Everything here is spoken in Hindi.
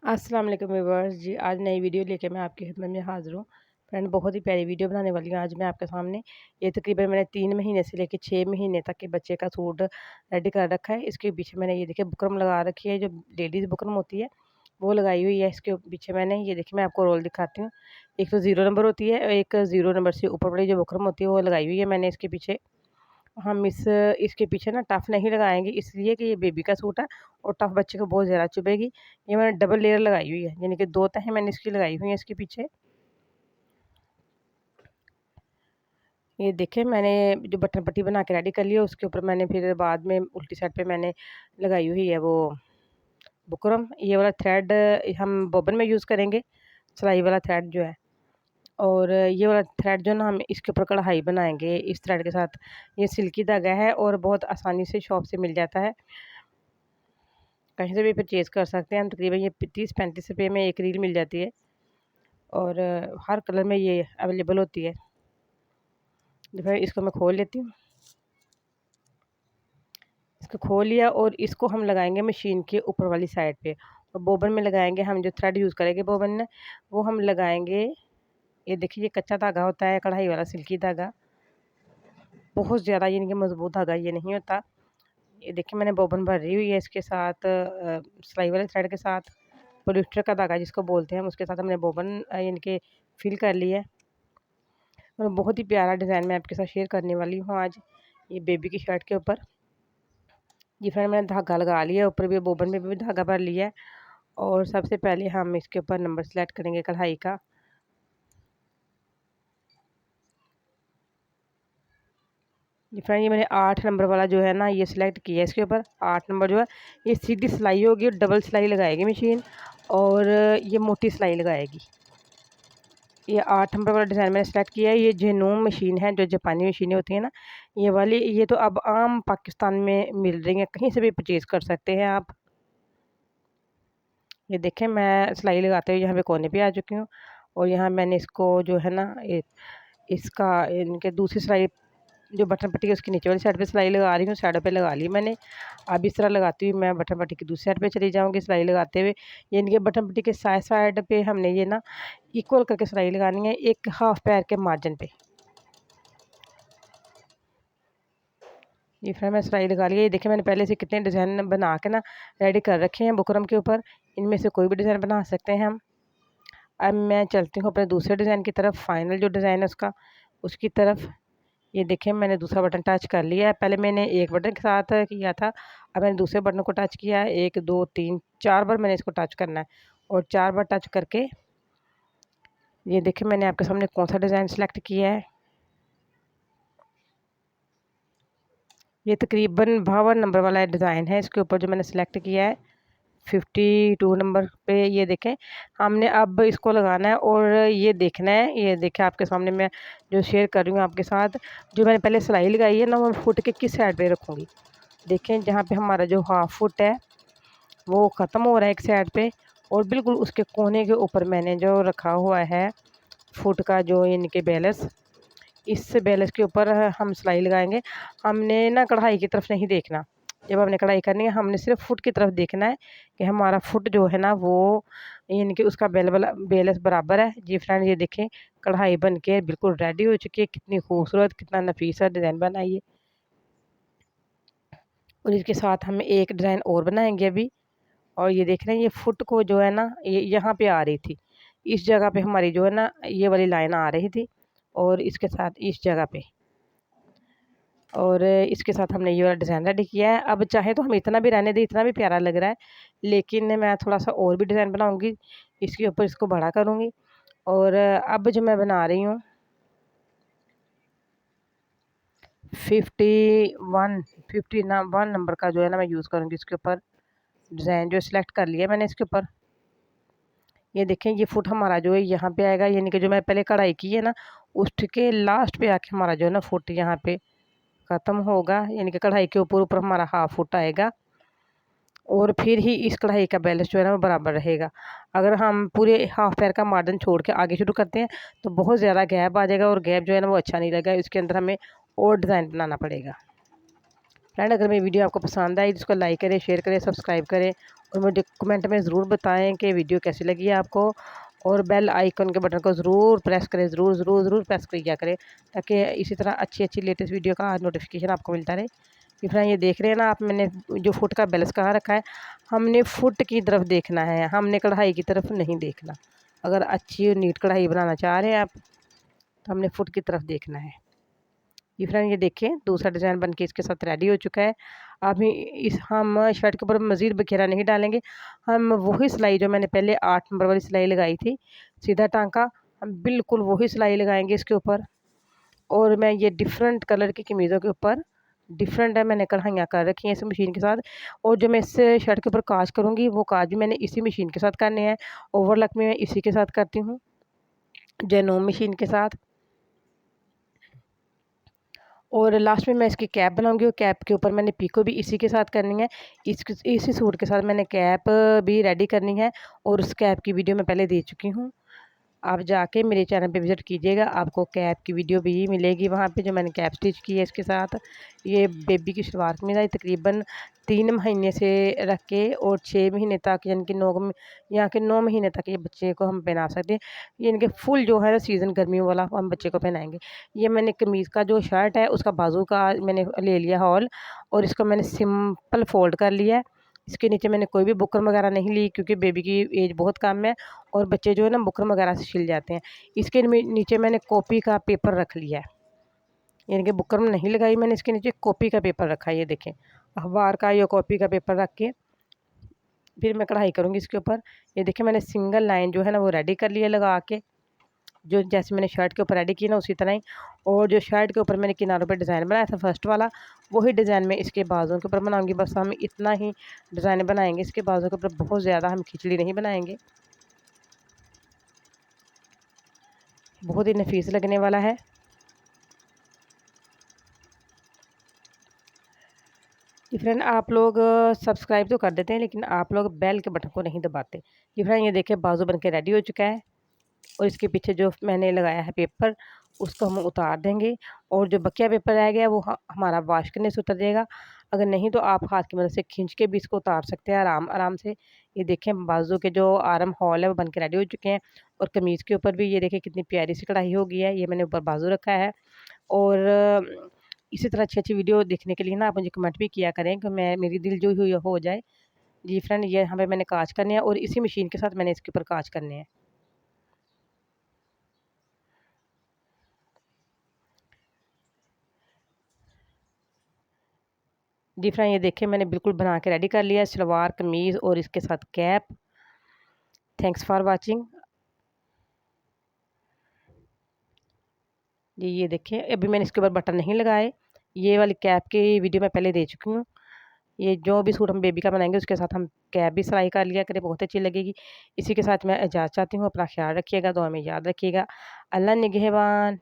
अस्सलाम वालेकुम व्यूअर्स जी। आज नई वीडियो लेके मैं आपकी खिदमत में हाज़िर हूँ। फ्रेंड, बहुत ही प्यारी वीडियो बनाने वाली हूँ आज मैं आपके सामने। ये तकरीबन मैंने 3 महीने से लेके 6 महीने तक के बच्चे का सूट रेडी कर रखा है। इसके पीछे मैंने ये देखिए बुकरम लगा रखी है, जो लेडीज़ बुकरम होती है वो लगाई हुई है। इसके पीछे मैंने ये देखिए, मैं आपको रोल दिखाती हूँ। एक तो 0 नंबर होती है और एक 0 नंबर से ऊपर वाली जो बुकरम होती है वो लगाई हुई है मैंने इसके पीछे। हम इसके पीछे ना टफ़ नहीं लगाएँगे, इसलिए कि ये बेबी का सूट है और टफ़ बच्चे को बहुत ज़्यादा चुभेगी। ये मैंने डबल लेयर लगाई हुई है, यानी कि 2 तहें मैंने इसकी लगाई हुई हैं इसके पीछे। ये देखें, मैंने जो बटन पट्टी बना के रेडी कर लिया, उसके ऊपर मैंने फिर बाद में उल्टी साइड पे मैंने लगाई हुई है वो बुकरम। ये वाला थ्रेड हम बॉबिन में यूज़ करेंगे, सिलाई वाला थ्रेड जो है। और ये वाला थ्रेड जो ना हम इसके ऊपर कढ़ाई बनाएँगे इस थ्रेड के साथ। ये सिल्की धागा है और बहुत आसानी से शॉप से मिल जाता है। कहीं से भी परचेज़ कर सकते हैं हम। तकरीबन ये 30-35 रुपए में एक रील मिल जाती है और हर कलर में ये अवेलेबल होती है। तो फिर इसको मैं खोल लेती हूँ। इसको खोल लिया और इसको हम लगाएँगे मशीन के ऊपर वाली साइड पे और बोबन में लगाएँगे। हम जो थ्रेड यूज़ करेंगे बोबन में, वो हम लगाएँगे। ये देखिए, ये कच्चा धागा होता है, कढ़ाई वाला सिल्की धागा। बहुत ज़्यादा यानी कि मज़बूत धागा ये नहीं होता। ये देखिए, मैंने बोबन भरी हुई है इसके साथ सिलाई वाले थ्रेड के साथ। पॉलिस्टर का धागा जिसको बोलते हैं, हम उसके साथ हमने बोबन यानी कि फिल कर ली है। और बहुत ही प्यारा डिज़ाइन मैं आपके साथ शेयर करने वाली हूँ आज, ये बेबी की शर्ट के ऊपर। जी फ्रेंड, मैंने धागा लगा लिया, ऊपर भी बोबन में भी धागा भर लिया है। और सबसे पहले हम इसके ऊपर नंबर सेलेक्ट करेंगे कढ़ाई का। जी फ्रेंड, ये मैंने 8 नंबर वाला जो है ना ये सिलेक्ट किया है। इसके ऊपर 8 नंबर जो है ये सीधी सिलाई होगी और डबल सिलाई लगाएगी मशीन, और ये मोटी सिलाई लगाएगी। ये 8 नंबर वाला डिज़ाइन मैंने सेलेक्ट किया है। ये जेनूम मशीन है, जो जापानी मशीनें होती हैं ना, ये वाली। ये तो अब आम पाकिस्तान में मिल रही हैं, कहीं से भी परचेज़ कर सकते हैं आप। ये देखें, मैं सिलाई लगाते हुए यहाँ पे कोने पे आ चुकी हूँ और यहाँ मैंने इसको जो है ना इसका इनके दूसरी सिलाई जो बटन पट्टी है उसकी नीचे वाली साइड पे सिलाई लगा रही हूँ। साइडों पे लगा ली मैंने। अब इस तरह लगाती हुई मैं बटन पट्टी की दूसरी साइड पे चली जाऊँगी सिलाई लगाते हुए। ये इनके बटन पट्टी के साइड पे हमने ये ना इक्वल करके सिलाई लगानी है, एक हाफ पैर के मार्जिन पे। ये फिर मैं सिलाई लगा ली है। ये देखिए, मैंने पहले से कितने डिज़ाइन बना के ना रेडी कर रखे हैं बुकरम के ऊपर। इनमें से कोई भी डिज़ाइन बना सकते हैं हम। अब मैं चलती हूँ अपने दूसरे डिज़ाइन की तरफ, फाइनल जो डिज़ाइन है उसकी तरफ। ये देखिए, मैंने दूसरा बटन टच कर लिया है। पहले मैंने एक बटन के साथ किया था, अब मैंने दूसरे बटन को टच किया है। 1, 2, 3, 4 बार मैंने इसको टच करना है और 4 बार टच करके ये देखिए, मैंने आपके सामने कौन-सा डिज़ाइन सेलेक्ट किया है। ये तकरीबन 52 नंबर वाला डिज़ाइन है। इसके ऊपर जो मैंने सेलेक्ट किया है 52 नंबर पे, ये देखें। हमने अब इसको लगाना है और ये देखना है। ये देखें, आपके सामने मैं जो शेयर कर रही हूँ आपके साथ, जो मैंने पहले सिलाई लगाई है ना, वो फुट के किस साइड पे रखूँगी। देखें, जहाँ पे हमारा जो हाफ फुट है वो ख़त्म हो रहा है एक साइड पे, और बिल्कुल उसके कोने के ऊपर मैंने जो रखा हुआ है फुट का जो यानी कि बैलेंस, इस बैलेंस के ऊपर हम सिलाई लगाएँगे। हमने ना कढ़ाई की तरफ नहीं देखना। जब हमने कढ़ाई करनी है, हमने सिर्फ़ फुट की तरफ देखना है कि हमारा फुट जो है ना वो यानी कि उसका बैलेंस बराबर है। जी फ्रेंड, ये देखें, कढ़ाई बन के बिल्कुल रेडी हो चुकी है। कितनी खूबसूरत, कितना नफीसा डिज़ाइन बना है ये। और इसके साथ हम एक डिज़ाइन और बनाएँगे अभी। और ये देख रहे हैं, ये फुट को जो है ना ये यहाँ पे आ रही थी। इस जगह पे हमारी जो है ना ये वाली लाइन आ रही थी, और इसके साथ इस जगह पे, और इसके साथ हमने ये वाला डिज़ाइन रेडी किया है। अब चाहे तो हम इतना भी रहने दें, इतना भी प्यारा लग रहा है, लेकिन मैं थोड़ा-सा और भी डिज़ाइन बनाऊँगी, इसके ऊपर इसको बड़ा करूँगी। और अब जो मैं बना रही हूँ 51 1 नंबर का जो है ना मैं यूज़ करूँगी इसके ऊपर। डिज़ाइन जो सिलेक्ट कर लिया मैंने इसके ऊपर। ये देखें, ये फुट हमारा जो है यहाँ पे आएगा, यानी कि जो मैं पहले कढ़ाई की है ना उसके लास्ट पे आके हमारा जो है ना फुट यहाँ पे ख़त्म होगा, यानी कि कढ़ाई के ऊपर ऊपर हमारा हाफ फुट आएगा, और फिर ही इस कढ़ाई का बैलेंस जो है ना वो बराबर रहेगा। अगर हम पूरे हाफ पैर का मार्जिन छोड़ के आगे शुरू करते हैं तो बहुत ज़्यादा गैप आ जाएगा, और गैप जो है ना वो अच्छा नहीं लगेगा। इसके अंदर हमें और डिज़ाइन बनाना पड़ेगा। फ्रेंड, अगर मेरी वीडियो आपको पसंद आई तो इसको लाइक करें, शेयर करें, सब्सक्राइब करें और मुझे कमेंट में ज़रूर बताएं कि वीडियो कैसी लगी है आपको। और बेल आइकन के बटन को ज़रूर प्रेस करें, ज़रूर प्रेस किया करें, ताकि इसी तरह अच्छी लेटेस्ट वीडियो का नोटिफिकेशन आपको मिलता रहे। कि फ्रेंड ये देख रहे हैं ना आप, मैंने जो फुट का बैलेंस कहाँ रखा है, हमने फुट की तरफ देखना है, हमने कढ़ाई की तरफ नहीं देखना। अगर अच्छी और नीट कढ़ाई बनाना चाह रहे हैं आप तो हमने फुट की तरफ देखना है। ये फ्रेंड ये देखिए दूसरा डिज़ाइन बन के इसके साथ रेडी हो चुका है। अभी हम शर्ट के ऊपर मज़ीद बखेरा नहीं डालेंगे। हम वही सिलाई जो मैंने पहले 8 नंबर वाली सिलाई लगाई थी, सीधा टाँका, हम बिल्कुल वही सिलाई लगाएंगे इसके ऊपर। और मैं ये डिफरेंट कलर की कमीज़ों के ऊपर डिफरेंट है मैंने कढ़ाइयाँ कर रखी हैं इस मशीन के साथ। और जो मैं इस शर्ट के ऊपर काज करूँगी वो काज भी मैंने इसी मशीन के साथ करने हैं। ओवरलॉक में मैं इसी के साथ करती हूँ, जेनोम मशीन के साथ। और लास्ट में मैं इसकी कैप बनाऊंगी और कैप के ऊपर मैंने पीको भी इसी के साथ करनी है। इसी सूट के साथ मैंने कैप भी रेडी करनी है और उस कैप की वीडियो मैं पहले दे चुकी हूँ। आप जाके मेरे चैनल पे विज़िट कीजिएगा, आपको कैप की वीडियो भी मिलेगी वहाँ पे, जो मैंने कैप स्टिच की है इसके साथ। ये बेबी की शलवार कमीज़ है, तकरीबन 3 महीने से रख के और 6 महीने तक, यानी कि 9 महीने तक ये बच्चे को हम पहना सकते हैं। ये इनके फुल जो है ना सीज़न गर्मियों वाला हम बच्चे को पहनाएंगे। ये मैंने कमीज़ का जो शर्ट है उसका बाजू का मैंने ले लिया हॉल और इसको मैंने सिंपल फोल्ड कर लिया है। इसके नीचे मैंने कोई भी बुकरम वगैरह नहीं ली, क्योंकि बेबी की एज बहुत कम है और बच्चे जो है ना बुकरम वगैरह से छिल जाते हैं। इसके नीचे मैंने कॉपी का पेपर रख लिया है, यानी कि बुकरम नहीं लगाई मैंने, इसके नीचे कॉपी का पेपर रखा है। ये देखें, अखबार का या कॉपी का पेपर रख के फिर मैं कढ़ाई करूँगी इसके ऊपर। ये देखें मैंने सिंगल लाइन जो है ना वो रेडी कर लिया लगा के, जो जैसे मैंने शर्ट के ऊपर रेडी की ना उसी तरह ही। और जो शर्ट के ऊपर मैंने किनारों पे डिज़ाइन बनाया था फर्स्ट वाला, वही डिज़ाइन में इसके बाजुओं के ऊपर बनाऊंगी। बस हम इतना ही डिज़ाइन बनाएंगे इसके बाजुओं के ऊपर, बहुत ज़्यादा हम खिचड़ी नहीं बनाएंगे। बहुत ही नफीस लगने वाला है। जी फ्रेंड, आप लोग सब्सक्राइब तो कर देते हैं लेकिन आप लोग बेल के बटन को नहीं दबाते। जी फ्रेंड ये देखिए बाजू बन के रेडी हो चुका है और इसके पीछे जो मैंने लगाया है पेपर उसको हम उतार देंगे। और जो बकिया पेपर रह गया वो हमारा वाश करने से उतर जाएगा। अगर नहीं तो आप हाथ की मदद से खींच के भी इसको उतार सकते हैं आराम आराम से। ये देखें बाजू के जो आर्म हॉल है वो बन के रेडी हो चुके हैं। और कमीज़ के ऊपर भी ये देखें कितनी प्यारी सी कढ़ाई हो गई है। ये मैंने ऊपर बाजू रखा है। और इसी तरह अच्छी वीडियो देखने के लिए ना आप मुझे कमेंट भी किया करें कि मैं मेरी दिल जो हुई हो जाए। जी फ्रेंड, ये हमें मैंने काज करने हैं और इसी मशीन के साथ मैंने इसके ऊपर काज करने हैं। जी फ्रेंड ये देखें मैंने बिल्कुल बना के रेडी कर लिया सलवार कमीज़ और इसके साथ कैप। Thanks for watching. जी ये देखें अभी मैंने इसके ऊपर बटन नहीं लगाए, ये वाली कैप की वीडियो मैं पहले दे चुकी हूँ। ये जो भी सूट हम बेबी का बनाएंगे उसके साथ हम कैप भी सिलाई कर लिया करें, बहुत अच्छी लगेगी। इसी के साथ मैं इजाज़त चाहती हूँ, अपना ख्याल रखिएगा, दुआ में याद रखिएगा। अल्लाह निगहबान।